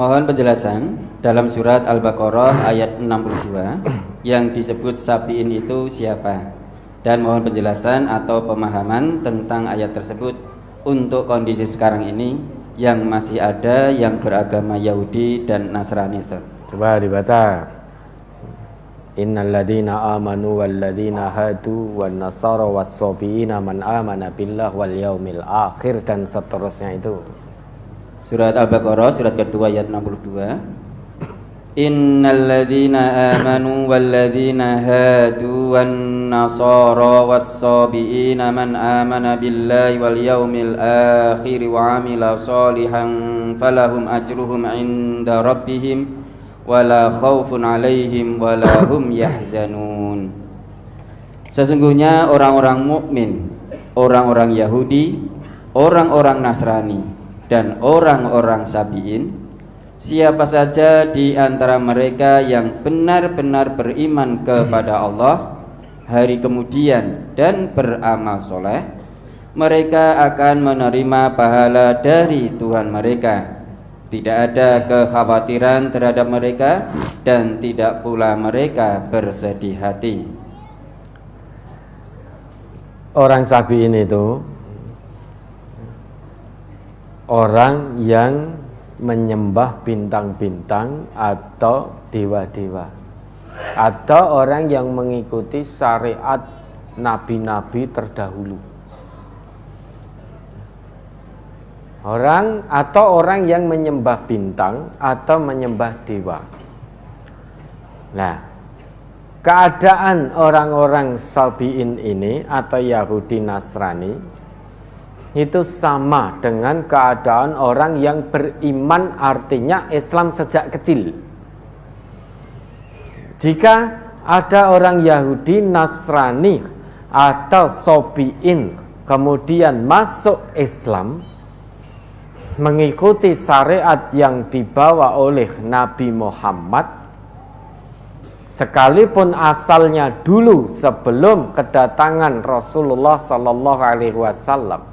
Mohon penjelasan dalam surat Al-Baqarah ayat 62 yang disebut sabiin itu siapa? Dan mohon penjelasan atau pemahaman tentang ayat tersebut untuk kondisi sekarang ini yang masih ada yang beragama Yahudi dan Nasrani. Coba dibaca. Innal ladzina amanu wal ladzina hadu wan nasara was-sabiina man amana billah wal yaumil akhir dan seterusnya itu. Surat Al-Baqarah surat kedua ayat 62. Innal ladzina amanu wal ladzina hadu wan nasara was-sabiina man amana billahi wal yaumil akhir wa amila shalihan falahum ajruhum 'inda rabbihim wala khaufun 'alaihim wala hum yahzanun. Sesungguhnya orang-orang mukmin, orang-orang Yahudi, orang-orang Nasrani dan orang-orang Sabiin, siapa saja di antara mereka yang benar-benar beriman kepada Allah, hari kemudian dan beramal soleh, mereka akan menerima pahala dari Tuhan mereka. Tidak ada kekhawatiran terhadap mereka dan tidak pula mereka bersedih hati. Orang Sabiin itu orang yang menyembah bintang-bintang atau dewa-dewa, atau orang yang mengikuti syariat nabi-nabi terdahulu. Orang yang menyembah bintang atau menyembah dewa. Nah, keadaan orang-orang Sabiin ini atau Yahudi Nasrani itu sama dengan keadaan orang yang beriman, artinya Islam sejak kecil. Jika ada orang Yahudi Nasrani atau Sabiin kemudian masuk Islam, mengikuti syariat yang dibawa oleh Nabi Muhammad, sekalipun asalnya dulu sebelum kedatangan Rasulullah Sallallahu Alaihi Wasallam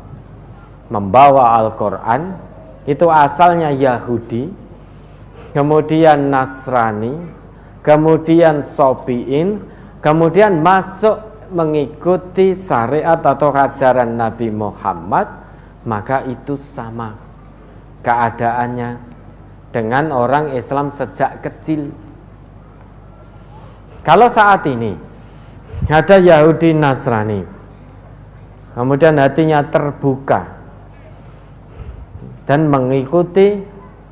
membawa Al-Quran, itu asalnya Yahudi, kemudian Nasrani, kemudian Sabiin, kemudian masuk mengikuti syariat atau ajaran Nabi Muhammad, maka itu sama keadaannya dengan orang Islam sejak kecil. Kalau saat ini ada Yahudi Nasrani, kemudian hatinya terbuka dan mengikuti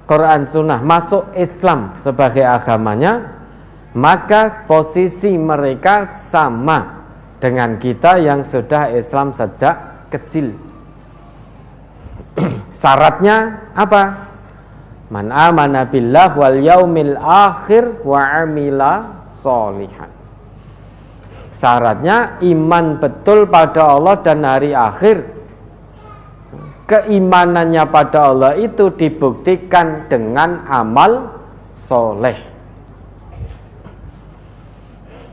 Quran Sunnah, masuk Islam sebagai agamanya, maka posisi mereka sama dengan kita yang sudah Islam sejak kecil. Syaratnya apa? Man amana billah wal yaumil akhir wa amila sholihan. Syaratnya iman betul pada Allah dan hari akhir. Keimanannya pada Allah itu dibuktikan dengan amal soleh.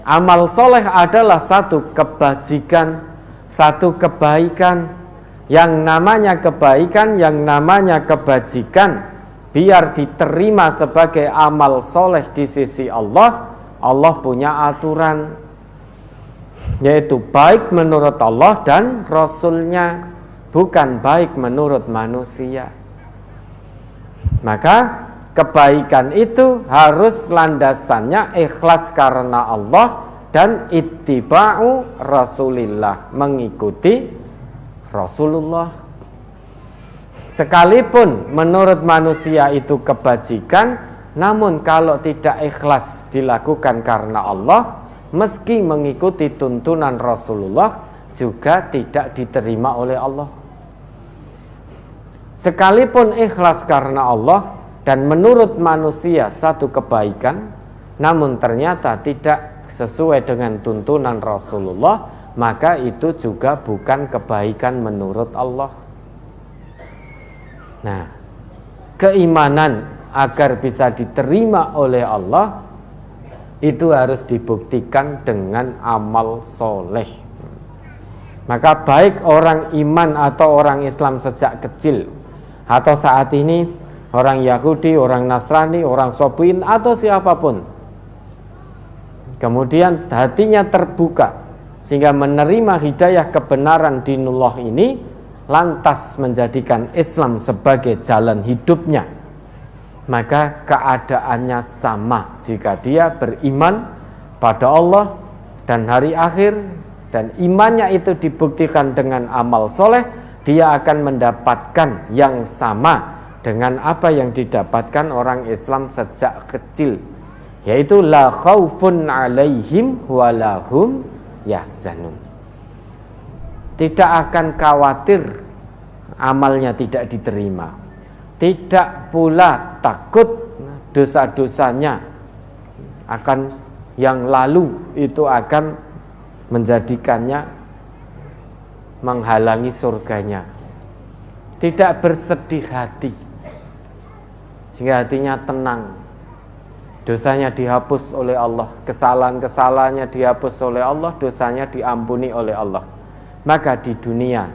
Amal soleh adalah satu kebajikan, satu kebaikan. Yang namanya kebaikan, yang namanya kebajikan, biar diterima sebagai amal soleh di sisi Allah, Allah punya aturan, yaitu baik menurut Allah dan Rasulnya, bukan baik menurut manusia. Maka kebaikan itu harus landasannya ikhlas karena Allah dan ittiba'u Rasulillah, mengikuti Rasulullah. Sekalipun menurut manusia itu kebajikan, namun kalau tidak ikhlas dilakukan karena Allah, meski mengikuti tuntunan Rasulullah, juga tidak diterima oleh Allah. Sekalipun ikhlas karena Allah dan menurut manusia satu kebaikan, namun ternyata tidak sesuai dengan tuntunan Rasulullah, maka itu juga bukan kebaikan menurut Allah. Nah, keimanan agar bisa diterima oleh Allah itu harus dibuktikan dengan amal soleh. Maka baik orang iman atau orang Islam sejak kecil atau saat ini orang Yahudi, orang Nasrani, orang Sobuin atau siapapun. Kemudian hatinya terbuka sehingga menerima hidayah kebenaran dinullah ini, lantas menjadikan Islam sebagai jalan hidupnya, maka keadaannya sama jika dia beriman pada Allah dan hari akhir, dan imannya itu dibuktikan dengan amal soleh, dia akan mendapatkan yang sama dengan apa yang didapatkan orang Islam sejak kecil, yaitu la khaufun alaihim walahum yahzanun. Tidak akan khawatir amalnya tidak diterima, tidak pula takut dosa-dosanya akan yang lalu itu akan menjadikannya menghalangi surganya. Tidak bersedih hati sehingga hatinya tenang, dosanya dihapus oleh Allah, kesalahan-kesalahannya dihapus oleh Allah, dosanya diampuni oleh Allah. Maka di dunia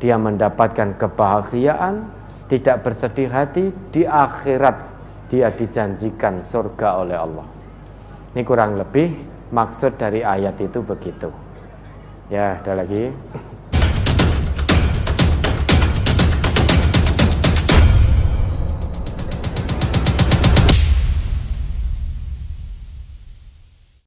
dia mendapatkan kebahagiaan, tidak bersedih hati. Di akhirat dia dijanjikan surga oleh Allah. Ini kurang lebih maksud dari ayat itu begitu. Ya, ada lagi.